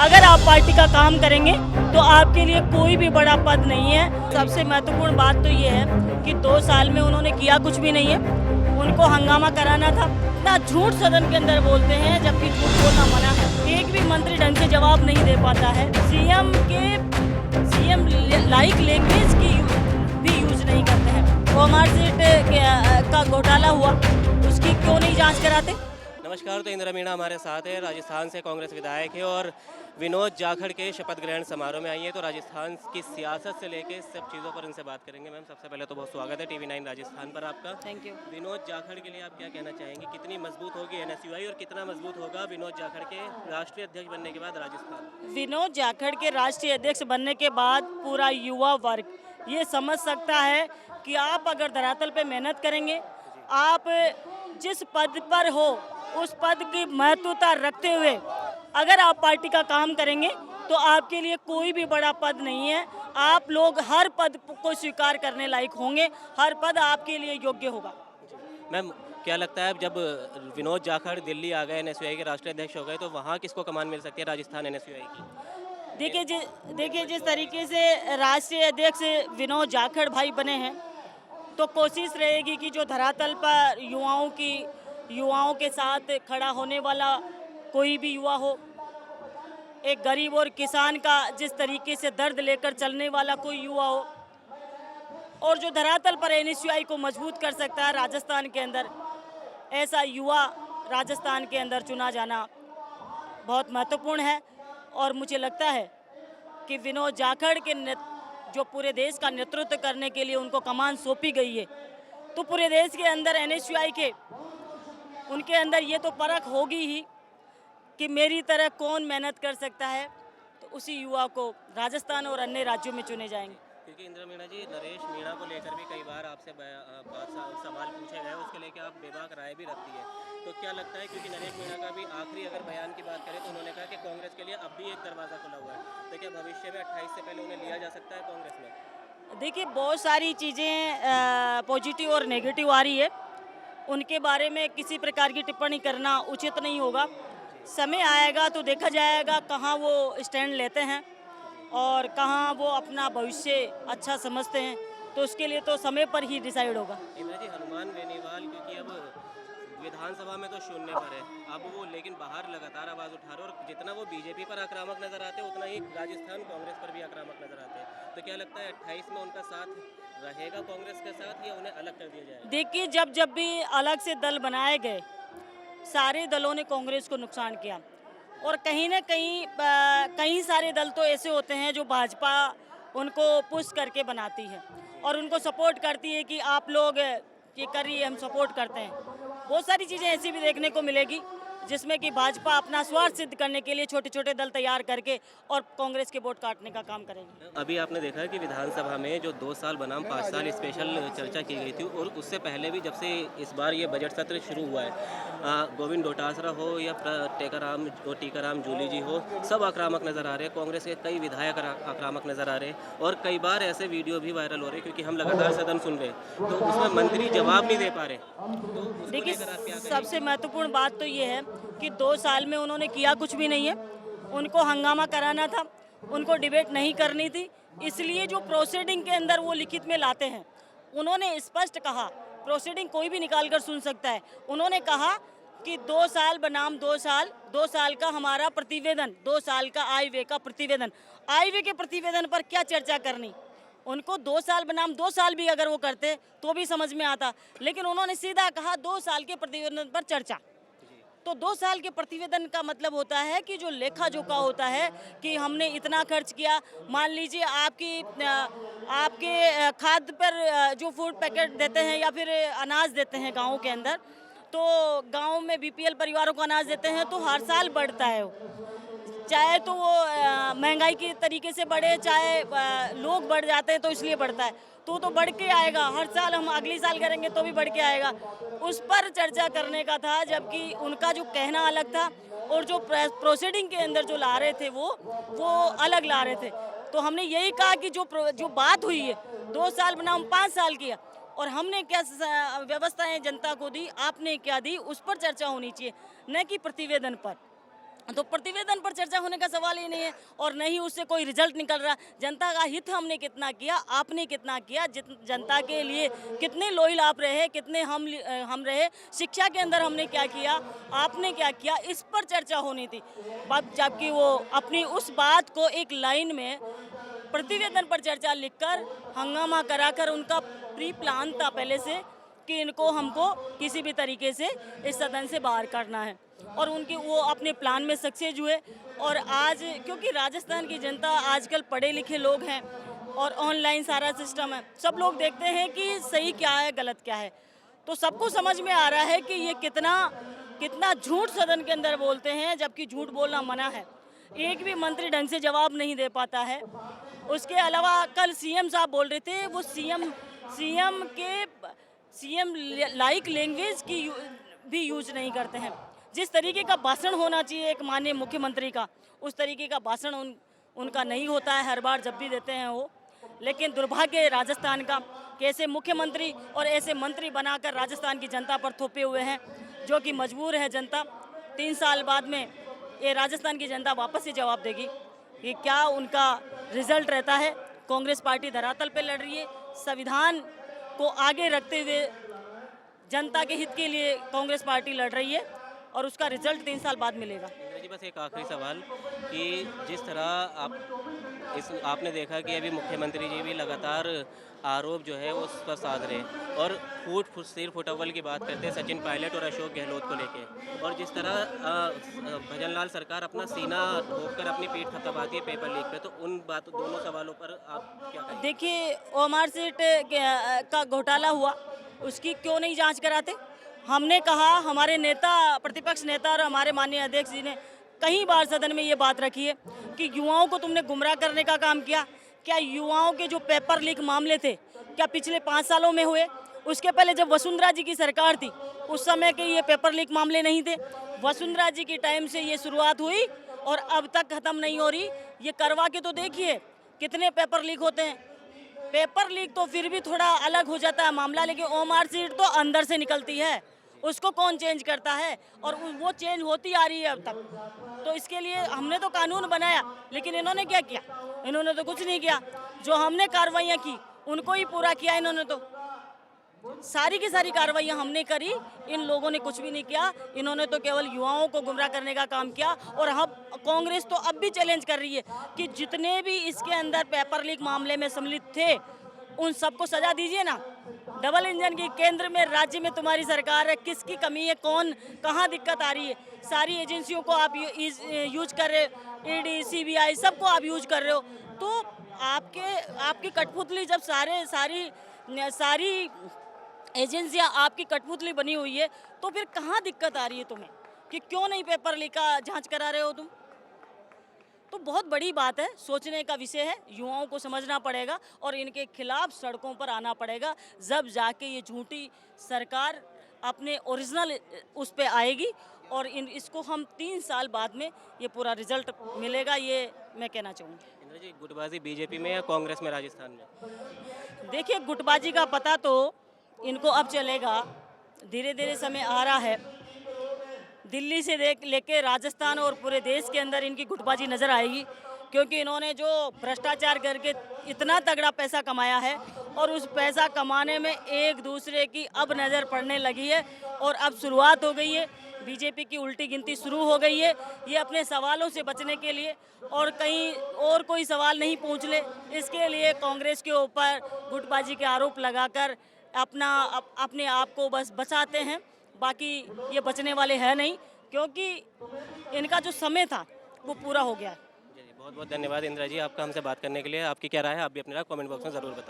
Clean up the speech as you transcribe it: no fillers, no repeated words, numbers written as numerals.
अगर आप पार्टी का काम करेंगे तो आपके लिए कोई भी बड़ा पद नहीं है। सबसे महत्वपूर्ण बात तो ये है कि 2 साल में उन्होंने किया कुछ भी नहीं है। उनको हंगामा कराना था। इतना झूठ सदन के अंदर बोलते हैं जबकि झूठ बोलना मना है। एक भी मंत्री ढंग से जवाब नहीं दे पाता है। सीएम लाइक लैंग्वेज की भी यूज नहीं करते हैं। वो मार्कशीट का घोटाला हुआ, उसकी क्यों नहीं जांच कराते? नमस्कार। तो इंदिरा मीणा हमारे साथ है, राजस्थान से कांग्रेस विधायक है और विनोद जाखड़ के शपथ ग्रहण समारोह में आई है। तो राजस्थान की सियासत से लेके सब चीज़ों पर इनसे बात करेंगे। मैम, सबसे पहले तो बहुत स्वागत है TV9 राजस्थान पर आपका। Thank you. विनोद जाखड़ के लिए आप क्या कहना चाहेंगे? कितनी मजबूत होगी NSUI और कितना मजबूत होगा विनोद जाखड़ के राष्ट्रीय अध्यक्ष बनने के बाद राजस्थान? विनोद जाखड़ के राष्ट्रीय अध्यक्ष बनने के बाद पूरा युवा वर्ग ये समझ सकता है कि आप अगर धरातल पे मेहनत करेंगे, आप जिस पद पर हो उस पद की महत्वता रखते हुए अगर आप पार्टी का काम करेंगे तो आपके लिए कोई भी बड़ा पद नहीं है। आप लोग हर पद को स्वीकार करने लायक होंगे, हर पद आपके लिए योग्य होगा। मैम, क्या लगता है जब विनोद जाखड़ दिल्ली आ गए, NSUI के राष्ट्रीय अध्यक्ष हो गए, तो वहाँ किसको कमान मिल सकती है राजस्थान NSUI की? देखिए जिस तरीके से राष्ट्रीय अध्यक्ष विनोद जाखड़ भाई बने हैं तो कोशिश रहेगी कि जो धरातल पर युवाओं के साथ खड़ा होने वाला कोई भी युवा हो, एक गरीब और किसान का जिस तरीके से दर्द लेकर चलने वाला कोई युवा हो, और जो धरातल पर NSUI को मजबूत कर सकता है राजस्थान के अंदर, ऐसा युवा राजस्थान के अंदर चुना जाना बहुत महत्वपूर्ण है। और मुझे लगता है कि विनोद जाखड़ के जो पूरे देश का नेतृत्व करने के लिए उनको कमान सौंपी गई है, तो पूरे देश के अंदर NSUI के उनके अंदर ये तो परख होगी ही कि मेरी तरह कौन मेहनत कर सकता है, तो उसी युवा को राजस्थान और अन्य राज्यों में चुने जाएंगे। क्योंकि इंदिरा मीणा जी, नरेश मीणा को लेकर भी कई बार आपसे सवाल पूछे गए, उसके लेकर आप बेबाक राय भी रखती है। तो क्या लगता है, क्योंकि नरेश मीणा का भी आखिरी अगर बयान की बात करें तो उन्होंने कहा कि कांग्रेस के लिए अब भी एक दरवाज़ा खुला हुआ है, तो क्या भविष्य में 28 से पहले उन्हें लिया जा सकता है कांग्रेस में? देखिए, बहुत सारी चीज़ें पॉजिटिव और नेगेटिव आ रही है, उनके बारे में किसी प्रकार की टिप्पणी करना उचित नहीं होगा। समय आएगा तो देखा जाएगा कहाँ वो स्टैंड लेते हैं और कहाँ वो अपना भविष्य अच्छा समझते हैं, तो उसके लिए तो समय पर ही डिसाइड होगा। इंदिरा जी, हनुमान बेनीवाल क्योंकि अब विधानसभा में तो शून्य पर है, अब वो लेकिन बाहर लगातार आवाज़ उठा रहे, और जितना वो बीजेपी पर आक्रामक नजर आते हैं उतना ही राजस्थान कांग्रेस पर भी आक्रामक नजर आते हैं। तो क्या लगता है 28 में उनका साथ रहेगा कांग्रेस के साथ, या उन्हें अलग कर दिया जाएगा? देखिए, जब भी अलग से दल बनाए गए, सारे दलों ने कांग्रेस को नुकसान किया, और कहीं ना कहीं कई सारे दल तो ऐसे होते हैं जो भाजपा उनको पुश करके बनाती है और उनको सपोर्ट करती है कि आप लोग ये करिए, हम सपोर्ट करते हैं। बहुत सारी चीज़ें ऐसी भी देखने को मिलेगी जिसमें कि भाजपा अपना स्वार्थ सिद्ध करने के लिए छोटे छोटे दल तैयार करके और कांग्रेस के वोट काटने का काम करेंगे। अभी आपने देखा है कि विधानसभा में जो 2 साल बनाम 5 साल स्पेशल चर्चा की गई थी, और उससे पहले भी जब से इस बार ये बजट सत्र शुरू हुआ है, गोविंद डोटासरा हो या टीकाराम जूली जी हो, सब आक्रामक नज़र आ रहे हैं। कांग्रेस के कई विधायक आक्रामक नज़र आ रहे हैं, और कई बार ऐसे वीडियो भी वायरल हो रहे हैं, क्योंकि हम लगातार सदन सुन रहे हैं तो उसमें मंत्री जवाब नहीं दे पा रहे। तो देखिए, सबसे महत्वपूर्ण बात तो ये है कि 2 साल में उन्होंने किया कुछ भी नहीं है। उनको हंगामा कराना था, उनको डिबेट नहीं करनी थी, इसलिए जो प्रोसीडिंग के अंदर वो लिखित में लाते हैं, उन्होंने स्पष्ट कहा, प्रोसीडिंग कोई भी निकाल कर सुन सकता है। उन्होंने कहा कि 2 साल बनाम 2 साल, 2 साल का हमारा प्रतिवेदन, 2 साल का आय व्यय का प्रतिवेदन। आय व्यय के प्रतिवेदन पर क्या चर्चा करनी? उनको 2 साल बनाम 2 साल भी अगर वो करते तो भी समझ में आता, लेकिन उन्होंने सीधा कहा 2 साल के प्रतिवेदन पर चर्चा। तो 2 साल के प्रतिवेदन का मतलब होता है कि जो लेखा जोखा होता है कि हमने इतना खर्च किया। मान लीजिए आपके खाद्य पर जो फूड पैकेट देते हैं या फिर अनाज देते हैं गाँव के अंदर, तो गाँव में BPL परिवारों को अनाज देते हैं तो हर साल बढ़ता है वो, चाहे तो वो महंगाई के तरीके से बढ़े, चाहे लोग बढ़ जाते हैं तो इसलिए बढ़ता है, तो बढ़ के आएगा। हर साल हम अगली साल करेंगे तो भी बढ़ के आएगा। उस पर चर्चा करने का था, जबकि उनका जो कहना अलग था और जो प्रोसीडिंग के अंदर जो ला रहे थे वो अलग ला रहे थे। तो हमने यही कहा कि जो बात हुई है 2 साल बनाम 5 साल किया, और हमने क्या व्यवस्थाएं जनता को दी, आपने क्या दी, उस पर चर्चा होनी चाहिए, न कि प्रतिवेदन पर। तो प्रतिवेदन पर चर्चा होने का सवाल ही नहीं है और न ही उससे कोई रिजल्ट निकल रहा। जनता का हित हमने कितना किया, आपने कितना किया, जनता के लिए कितने लोयल आप रहे, कितने हम रहे, शिक्षा के अंदर हमने क्या किया, आपने क्या किया, इस पर चर्चा होनी थी। जबकि वो अपनी उस बात को एक लाइन में प्रतिवेदन पर चर्चा लिखकर हंगामा कराकर, उनका प्री प्लान था पहले से कि इनको हमको किसी भी तरीके से इस सदन से बाहर करना है और उनकी वो अपने प्लान में सक्सेस हुए। और आज क्योंकि राजस्थान की जनता आजकल पढ़े लिखे लोग हैं और ऑनलाइन सारा सिस्टम है, सब लोग देखते हैं कि सही क्या है गलत क्या है, तो सबको समझ में आ रहा है कि ये कितना झूठ सदन के अंदर बोलते हैं, जबकि झूठ बोलना मना है। एक भी मंत्री ढंग से जवाब नहीं दे पाता है। उसके अलावा कल सीएम साहब बोल रहे थे, वो सीएम लाइक लैंग्वेज की भी यूज नहीं करते हैं। जिस तरीके का भाषण होना चाहिए एक माननीय मुख्यमंत्री का, उस तरीके का भाषण उनका नहीं होता है हर बार जब भी देते हैं वो। लेकिन दुर्भाग्य है राजस्थान का कि ऐसे मुख्यमंत्री और ऐसे मंत्री बनाकर राजस्थान की जनता पर थोपे हुए हैं, जो कि मजबूर है जनता। 3 साल बाद में ये राजस्थान की जनता वापस से जवाब देगी कि क्या उनका रिजल्ट रहता है। कांग्रेस पार्टी धरातल पे लड़ रही है, संविधान को आगे रखते हुए जनता के हित के लिए कांग्रेस पार्टी लड़ रही है और उसका रिजल्ट 3 साल बाद मिलेगा। जी बस एक आखिरी सवाल कि जिस तरह आपने देखा कि अभी मुख्यमंत्री जी भी लगातार आरोप जो है वो उस पर साध रहे हैं और सिर फुटअव्वल की बात करते हैं सचिन पायलट और अशोक गहलोत को लेके, और जिस तरह भजनलाल सरकार अपना सीना ठोककर अपनी पीठ थपथपाती है पेपर लीक पे, तो उन दोनों सवालों पर आप क्या कहेंगे? देखिए, ओमार सीट का घोटाला हुआ, उसकी क्यों नहीं जांच कराते? हमने कहा, हमारे नेता, प्रतिपक्ष नेता और हमारे माननीय अध्यक्ष जी ने कई बार सदन में ये बात रखी है कि युवाओं को तुमने गुमराह करने का काम किया। क्या युवाओं के जो पेपर लीक मामले थे, क्या पिछले 5 सालों में हुए? उसके पहले जब वसुंधरा जी की सरकार थी, उस समय के ये पेपर लीक मामले नहीं थे। वसुंधरा जी की टाइम से ये शुरुआत हुई और अब तक खत्म नहीं हो रही। ये करवा के तो देखिए कितने पेपर लीक होते हैं। पेपर लीक तो फिर भी थोड़ा अलग हो जाता है मामला, लेकिन ओमार सीट तो अंदर से निकलती है, उसको कौन चेंज करता है? और वो चेंज होती आ रही है अब तक। तो इसके लिए हमने तो कानून बनाया, लेकिन इन्होंने क्या किया? इन्होंने तो कुछ नहीं किया। जो हमने कार्रवाइयाँ की उनको ही पूरा किया इन्होंने। तो सारी की सारी कार्रवाइयाँ हमने करी, इन लोगों ने कुछ भी नहीं किया। इन्होंने तो केवल युवाओं को गुमराह करने का काम किया। और हम कांग्रेस तो अब भी चैलेंज कर रही है कि जितने भी इसके अंदर पेपर लीक मामले में सम्मिलित थे, उन सबको सजा दीजिए ना। डबल इंजन की केंद्र में, राज्य में तुम्हारी सरकार है, किसकी कमी है, कहाँ दिक्कत आ रही है? सारी एजेंसियों को आप यूज कर रहे हो, ईडी, सीबीआई, सबको आप यूज कर रहे हो। तो आपकी कठपुतली जब सारी एजेंसियां आपकी कठपुतली बनी हुई है, तो फिर कहाँ दिक्कत आ रही है तुम्हें कि क्यों नहीं पेपर लीक का जांच करा रहे हो तुम? तो बहुत बड़ी बात है, सोचने का विषय है। युवाओं को समझना पड़ेगा और इनके खिलाफ सड़कों पर आना पड़ेगा, जब जाके ये झूठी सरकार अपने ओरिजिनल उस पे आएगी और इसको हम 3 साल बाद में ये पूरा रिजल्ट मिलेगा, ये मैं कहना चाहूँगी। इंद्र जी, गुटबाजी बीजेपी में या कांग्रेस में राजस्थान में? देखिए, गुटबाजी का पता तो इनको अब चलेगा, धीरे धीरे समय आ रहा है। दिल्ली से लेके राजस्थान और पूरे देश के अंदर इनकी गुटबाजी नज़र आएगी, क्योंकि इन्होंने जो भ्रष्टाचार करके इतना तगड़ा पैसा कमाया है और उस पैसा कमाने में एक दूसरे की अब नज़र पड़ने लगी है और अब शुरुआत हो गई है। बीजेपी की उल्टी गिनती शुरू हो गई है। ये अपने सवालों से बचने के लिए और कहीं और कोई सवाल नहीं पूछ ले, इसके लिए कांग्रेस के ऊपर गुटबाजी के आरोप लगाकर अपने आप को बस बचाते हैं। बाकी ये बचने वाले हैं नहीं, क्योंकि इनका जो समय था वो पूरा हो गया है। बहुत बहुत धन्यवाद इंदिरा जी आपका हमसे बात करने के लिए। आपकी क्या राय है आप भी अपने कमेंट बॉक्स में ज़रूर बताएं।